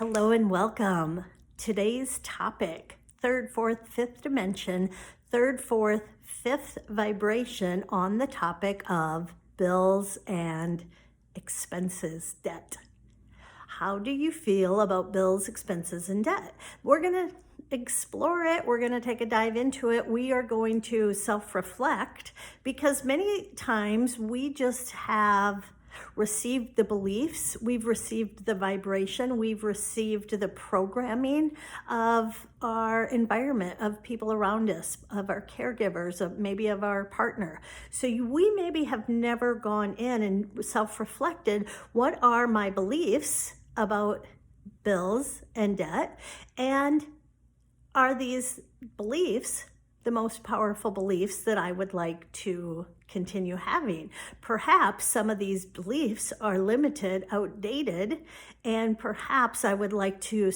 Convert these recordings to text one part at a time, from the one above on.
Hello and welcome. Today's topic, third, fourth, fifth dimension, third, fourth, fifth vibration on the topic of bills and expenses, debt. How do you feel about bills, expenses, and debt? We're going to explore it. We're going to take a dive into it. We are going to self-reflect because many times we just have received the beliefs, we've received the vibration, we've received the programming of our environment, of people around us, of our caregivers, of maybe of our partner. So we maybe have never gone in and self-reflected, what are my beliefs about bills and debt, and are these beliefs the most powerful beliefs that I would like to continue having? Perhaps some of these beliefs are limited, outdated, and perhaps I would like to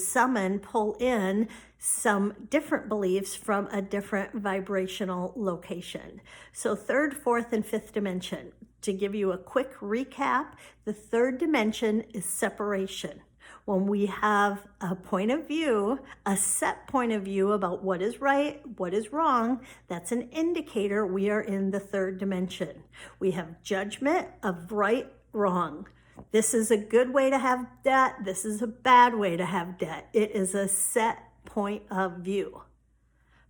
pull in some different beliefs from a different vibrational location. So third, fourth, and fifth dimension. To give you a quick recap, the third dimension is separation. When we have a point of view, a set point of view about what is right, what is wrong, that's an indicator we are in the third dimension. We have judgment of right, wrong. This is a good way to have debt. This is a bad way to have debt. It is a set point of view.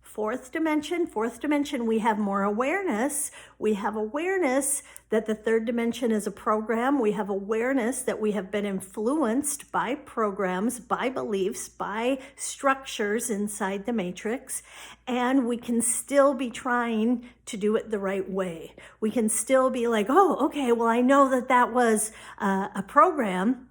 Fourth dimension, we have more awareness. We have awareness that the third dimension is a program. We have awareness that we have been influenced by programs, by beliefs, by structures inside the matrix, and we can still be trying to do it the right way. We can still be like, oh, okay, well, I know that that was a program,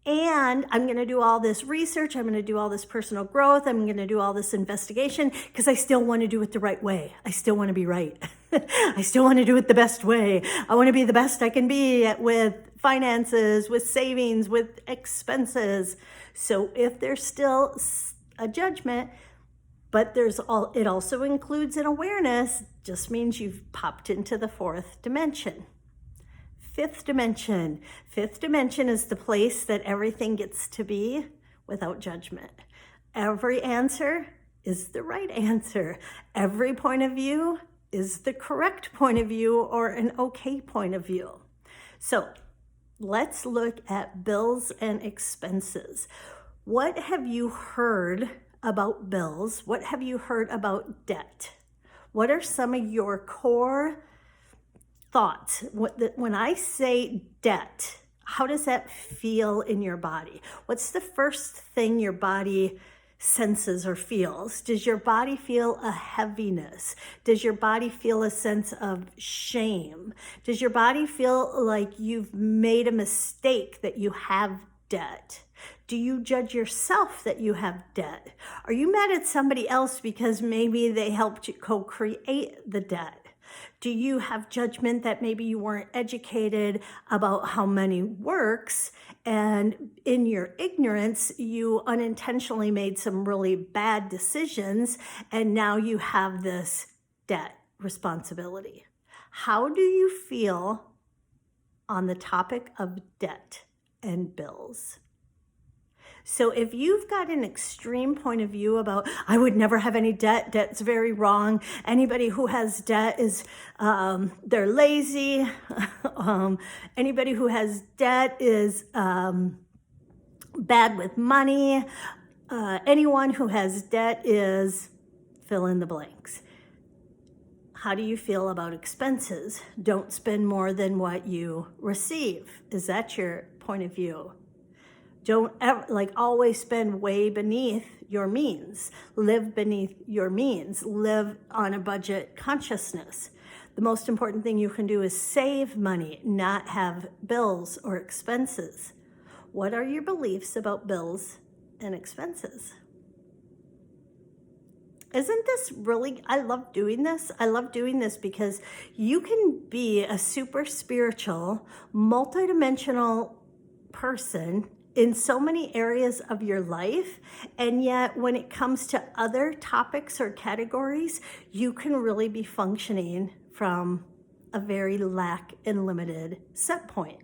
and I'm going to do all this research. I'm going to do all this personal growth. I'm going to do all this investigation because I still want to do it the right way. I still want to be right. I still want to do it the best way. I want to be the best I can be with finances, with savings, with expenses. So if there's still a judgment, but it also includes an awareness, just means you've popped into the fourth dimension. Fifth dimension is the place that everything gets to be without judgment. Every answer is the right answer. Every point of view is the correct point of view or an okay point of view. So let's look at bills and expenses. What have you heard about bills? What have you heard about debt? What are some of your core thoughts? When I say debt, how does that feel in your body? What's the first thing your body senses or feels? Does your body feel a heaviness? Does your body feel a sense of shame? Does your body feel like you've made a mistake that you have debt? Do you judge yourself that you have debt? Are you mad at somebody else because maybe they helped you co-create the debt? Do you have judgment that maybe you weren't educated about how money works, and in your ignorance, you unintentionally made some really bad decisions, and now you have this debt responsibility? How do you feel on the topic of debt and bills? So if you've got an extreme point of view about, I would never have any debt, debt's very wrong. Anybody who has debt is, they're lazy. Anybody who has debt is bad with money. Anyone who has debt is fill in the blanks. How do you feel about expenses? Don't spend more than what you receive. Is that your point of view? Don't ever, always spend way beneath your means. Live beneath your means. Live on a budget consciousness. The most important thing you can do is save money, not have bills or expenses. What are your beliefs about bills and expenses? Isn't this really, I love doing this. I love doing this because you can be a super spiritual, multidimensional person in so many areas of your life, and yet when it comes to other topics or categories, you can really be functioning from a very lack and limited set point.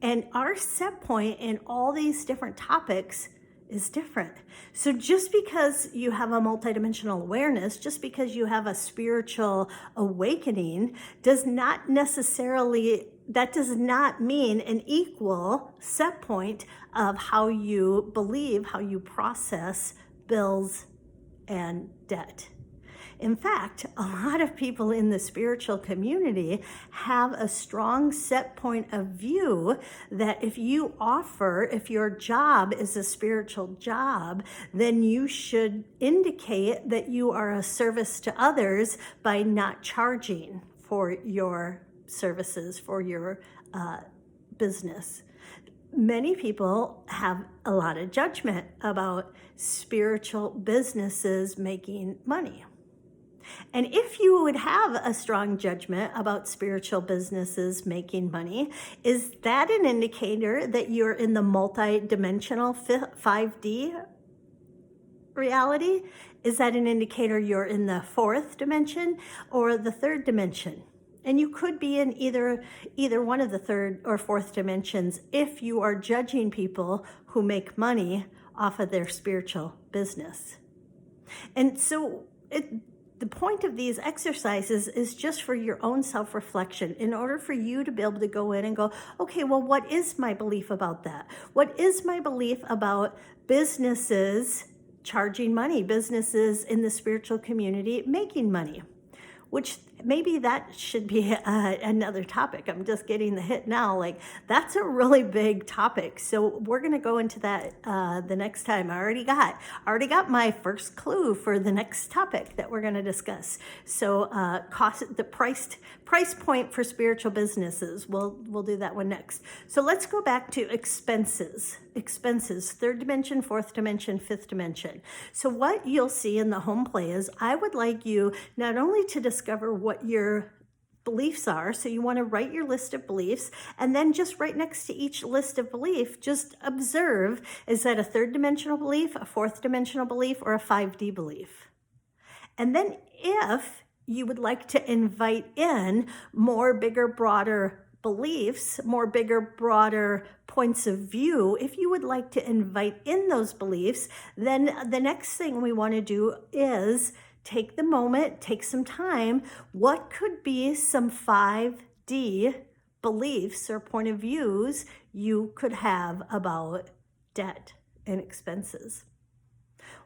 And our set point in all these different topics is different. So just because you have a multidimensional awareness, just because you have a spiritual awakening, does not necessarily, that does not mean an equal set point of how you believe, how you process bills and debt. In fact, a lot of people in the spiritual community have a strong set point of view that if your job is a spiritual job, then you should indicate that you are a service to others by not charging for your services, for your business. Many people have a lot of judgment about spiritual businesses making money. And if you would have a strong judgment about spiritual businesses making money, is that an indicator that you're in the multi-dimensional 5D reality? Is that an indicator you're in the fourth dimension or the third dimension? And you could be in either one of the third or fourth dimensions if you are judging people who make money off of their spiritual business. And so the point of these exercises is just for your own self-reflection, in order for you to be able to go in and go, okay, well, what is my belief about that? What is my belief about businesses charging money, businesses in the spiritual community making money? Which maybe that should be another topic. I'm just getting the hit now. Like, that's a really big topic. So we're going to go into that the next time. I already got my first clue for the next topic that we're going to discuss. So the price point for spiritual businesses. We'll do that one next. So let's go back to expenses. Expenses, third dimension, fourth dimension, fifth dimension. So what you'll see in the home play is I would like you not only to discover what your beliefs are, so you want to write your list of beliefs, and then just right next to each list of belief, just observe, is that a third dimensional belief, a fourth dimensional belief, or a 5D belief? And then if you would like to invite in more bigger, broader beliefs, more bigger, broader points of view, if you would like to invite in those beliefs, then the next thing we want to do is take the moment, take some time. What could be some 5D beliefs or point of views you could have about debt and expenses?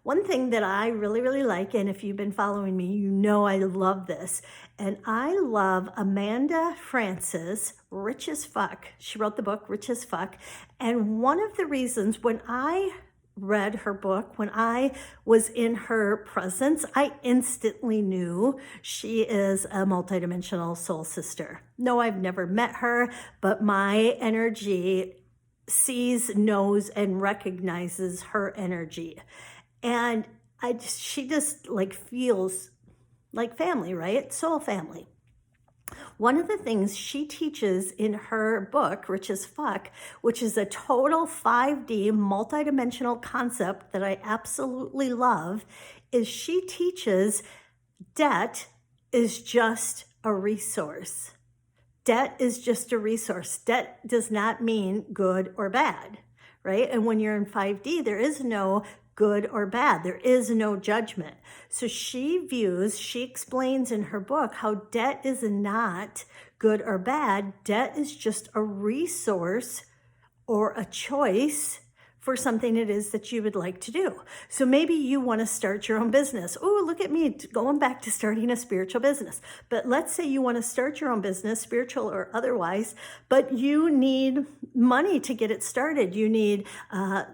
One thing that I really, really like, and if you've been following me, you know I love this, and I love Amanda Frances, Rich as Fuck. She wrote the book, Rich as Fuck, and one of the reasons when I read her book, when I was in her presence, I instantly knew she is a multidimensional soul sister. No, I've never met her, but my energy sees, knows, and recognizes her energy. And she just like feels like family, right? Soul family. One of the things she teaches in her book, Rich as Fuck, which is a total 5D multidimensional concept that I absolutely love, is she teaches debt is just a resource. Debt is just a resource. Debt does not mean good or bad, right? And when you're in 5D, there is no good or bad. There is no judgment. So she explains in her book how debt is not good or bad. Debt is just a resource or a choice for something it is that you would like to do. So maybe you want to start your own business. Oh, look at me going back to starting a spiritual business. But let's say you want to start your own business, spiritual or otherwise, but you need money to get it started. You need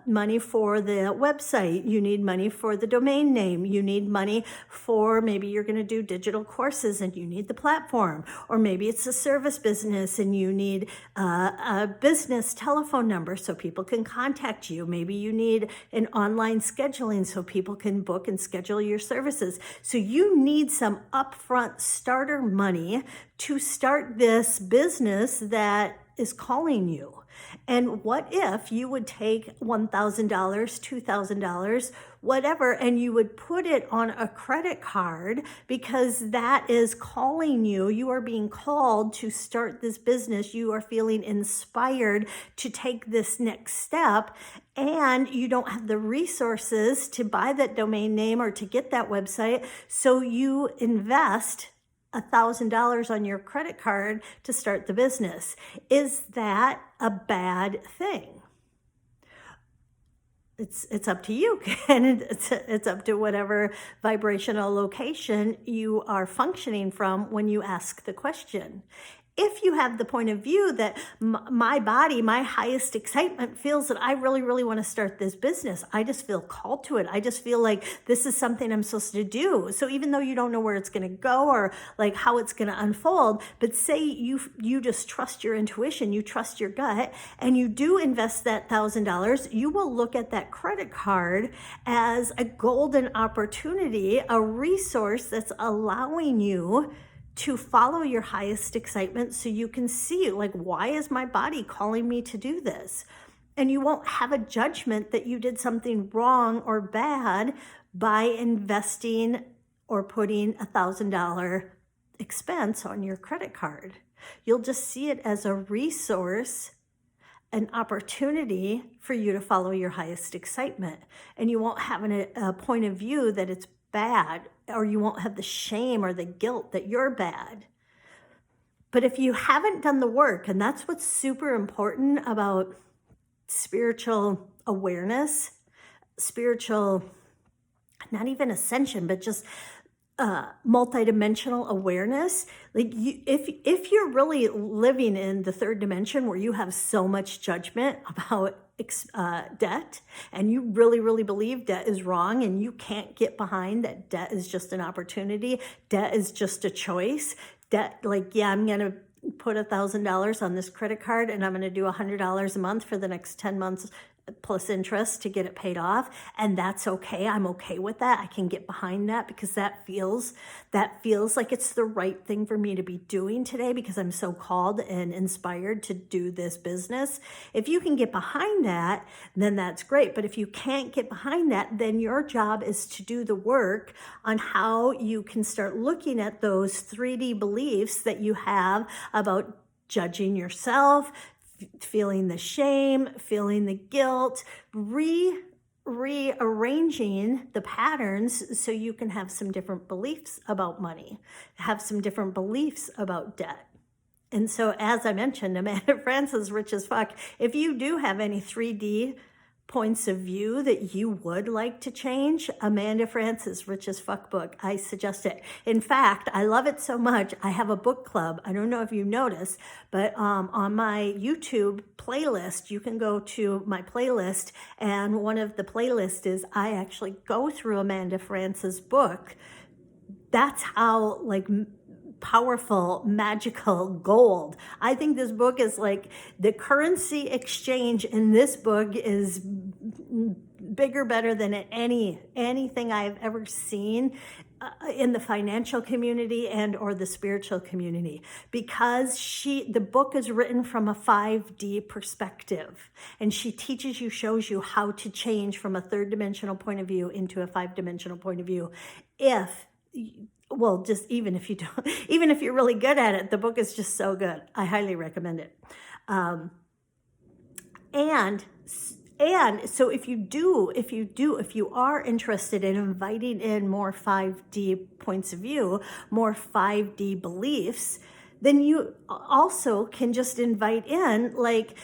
money for the website. You need money for the domain name. You need money for, maybe you're going to do digital courses and you need the platform. Or maybe it's a service business and you need a business telephone number so people can contact you. Maybe you need an online scheduling so people can book and schedule your services. So you need some upfront starter money to start this business that is calling you. And what if you would take $1,000, $2,000, whatever, and you would put it on a credit card, because that is calling you. You are being called to start this business. You are feeling inspired to take this next step, and you don't have the resources to buy that domain name or to get that website. So you invest $1,000 on your credit card to start the business. Is that a bad thing? It's up to you, and it's up to whatever vibrational location you are functioning from when you ask the question. If you have the point of view that my body, my highest excitement feels that I really, really want to start this business. I just feel called to it. I just feel like this is something I'm supposed to do. So even though you don't know where it's going to go or like how it's going to unfold, but say you just trust your intuition, you trust your gut, and you do invest that $1,000, you will look at that credit card as a golden opportunity, a resource that's allowing you to follow your highest excitement, so you can see, like, why is my body calling me to do this? And you won't have a judgment that you did something wrong or bad by investing or putting $1,000 expense on your credit card. You'll just see it as a resource, an opportunity for you to follow your highest excitement. And you won't have a point of view that it's bad, or you won't have the shame or the guilt that you're bad. But if you haven't done the work, and that's what's super important about spiritual awareness, spiritual, not even ascension, but just multidimensional awareness. Like if you're really living in the third dimension where you have so much judgment about debt, and you really, really believe debt is wrong, and you can't get behind that debt is just an opportunity, debt is just a choice, debt, like, yeah, I'm going to put $1,000 on this credit card and I'm going to do $100 a month for the next 10 months plus interest to get it paid off, and that's okay. I'm okay with that. I can get behind that because that feels like it's the right thing for me to be doing today because I'm so called and inspired to do this business. If you can get behind that, then that's great. But if you can't get behind that, then your job is to do the work on how you can start looking at those 3D beliefs that you have about judging yourself, feeling the shame, feeling the guilt, rearranging the patterns so you can have some different beliefs about money, have some different beliefs about debt. And so, as I mentioned, Amanda Frances, Rich as Fuck, if you do have any 3D points of view that you would like to change, Amanda Frances, Rich as Fuck book, I suggest it. In fact, I love it so much, I have a book club. I don't know if you noticed, but on my YouTube playlist, you can go to my playlist, and one of the playlists is I actually go through Amanda Frances' book. That's how, like, powerful, magical gold. I think this book is like the currency exchange in this book is bigger, better than anything I've ever seen in the financial community and or the spiritual community, because the book is written from a 5D perspective, and she teaches you, shows you how to change from a third dimensional point of view into a 5-dimensional point of view. Well, just even if you don't, even if you're really good at it, the book is just so good. I highly recommend it. And so if you are interested in inviting in more 5D points of view, more 5D beliefs, then you also can just invite in, like,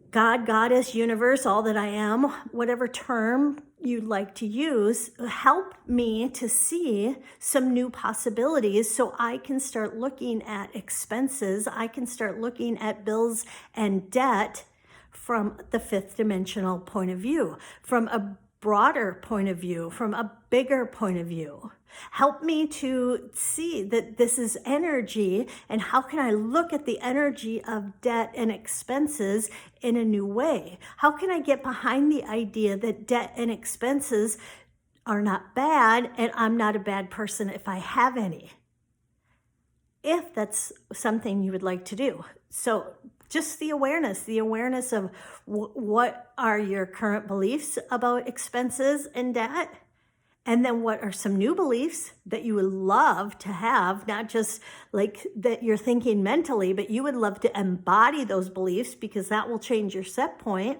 God, Goddess, Universe, all that I am, whatever term you'd like to use, help me to see some new possibilities so I can start looking at expenses. I can start looking at bills and debt from the 5th dimensional point of view, from a broader point of view, from a bigger point of view. Help me to see that this is energy, and how can I look at the energy of debt and expenses in a new way? How can I get behind the idea that debt and expenses are not bad, and I'm not a bad person if I have any? If that's something you would like to do. So just the awareness of what are your current beliefs about expenses and debt. And then what are some new beliefs that you would love to have, not just like that you're thinking mentally, but you would love to embody those beliefs, because that will change your set point,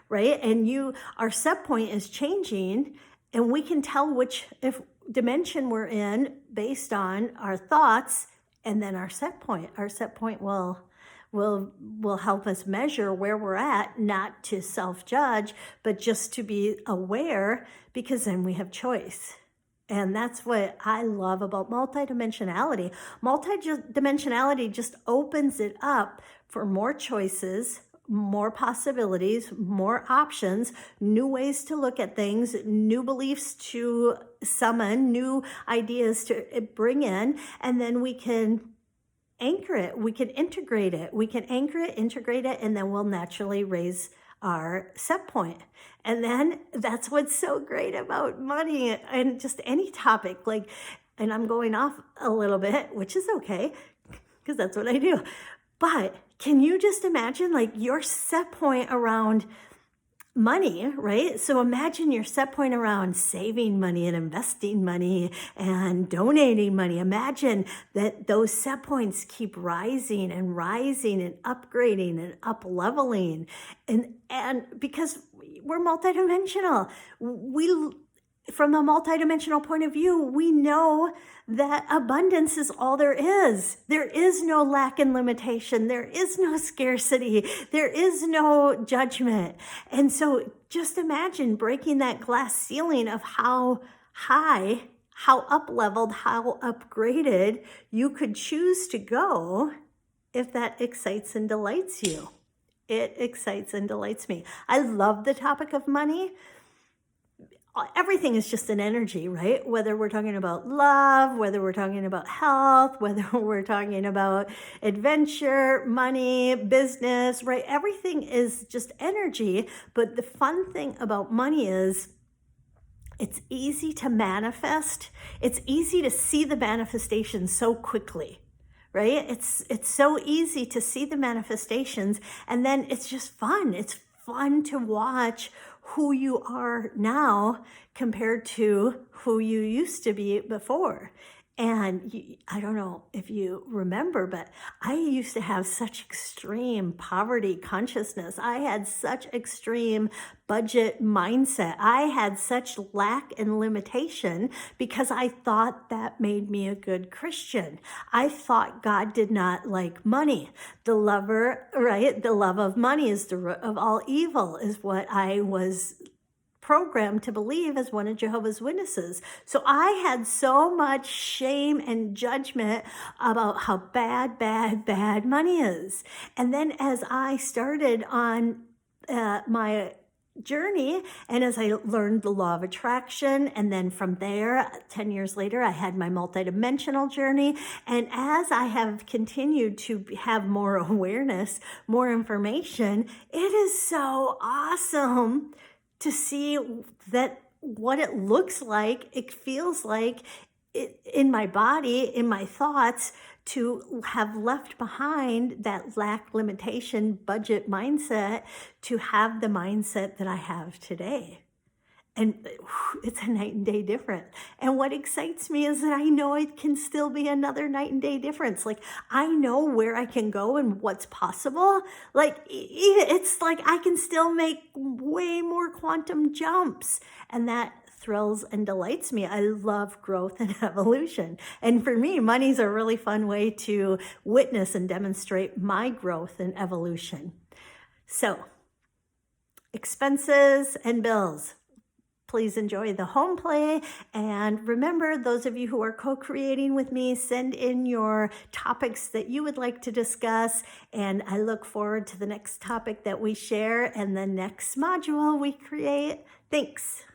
right? And our set point is changing, and we can tell which dimension we're in based on our thoughts and then our set point. Our set point will help us measure where we're at, not to self-judge, but just to be aware, because then we have choice. And that's what I love about multidimensionality. Multidimensionality just opens it up for more choices, more possibilities, more options, new ways to look at things, new beliefs to summon, new ideas to bring in, and then we can anchor it, we can integrate it, we can anchor it, integrate it, and then we'll naturally raise our set point. And then that's what's so great about money and just any topic. And I'm going off a little bit, which is okay, because that's what I do. But can you just imagine your set point around money, right? So imagine your set point around saving money and investing money and donating money. Imagine that those set points keep rising and rising and upgrading and up leveling. And because we're multidimensional, from a multidimensional point of view, we know that abundance is all there is. There is no lack and limitation. There is no scarcity. There is no judgment. And so just imagine breaking that glass ceiling of how high, how up-leveled, how upgraded you could choose to go if that excites and delights you. It excites and delights me. I love the topic of money. Everything is just an energy, right? Whether we're talking about love, whether we're talking about health, whether we're talking about adventure, money, business, right? Everything is just energy. But the fun thing about money is it's easy to manifest. It's easy to see the manifestation so quickly, right? It's so easy to see the manifestations, and then it's just fun. It's fun to watch who you are now compared to who you used to be before. And I don't know if you remember, but I used to have such extreme poverty consciousness. I had such extreme budget mindset. I had such lack and limitation because I thought that made me a good Christian. I thought God did not like money. The lover, right? The love of money is the root of all evil, is what I was programmed to believe as one of Jehovah's Witnesses. So I had so much shame and judgment about how bad money is. And then as I started on my journey, and as I learned the law of attraction, and then from there, 10 years later, I had my multidimensional journey. And as I have continued to have more awareness, more information, it is so awesome to see that what it looks like, it feels like in my body, in my thoughts, to have left behind that lack, limitation, budget mindset, to have the mindset that I have today. And it's a night and day difference. And what excites me is that I know it can still be another night and day difference. I know where I can go and what's possible. It's like I can still make way more quantum jumps. And that thrills and delights me. I love growth and evolution. And for me, money's a really fun way to witness and demonstrate my growth and evolution. So, expenses and bills. Please enjoy the home play. And remember, those of you who are co-creating with me, send in your topics that you would like to discuss. And I look forward to the next topic that we share and the next module we create. Thanks.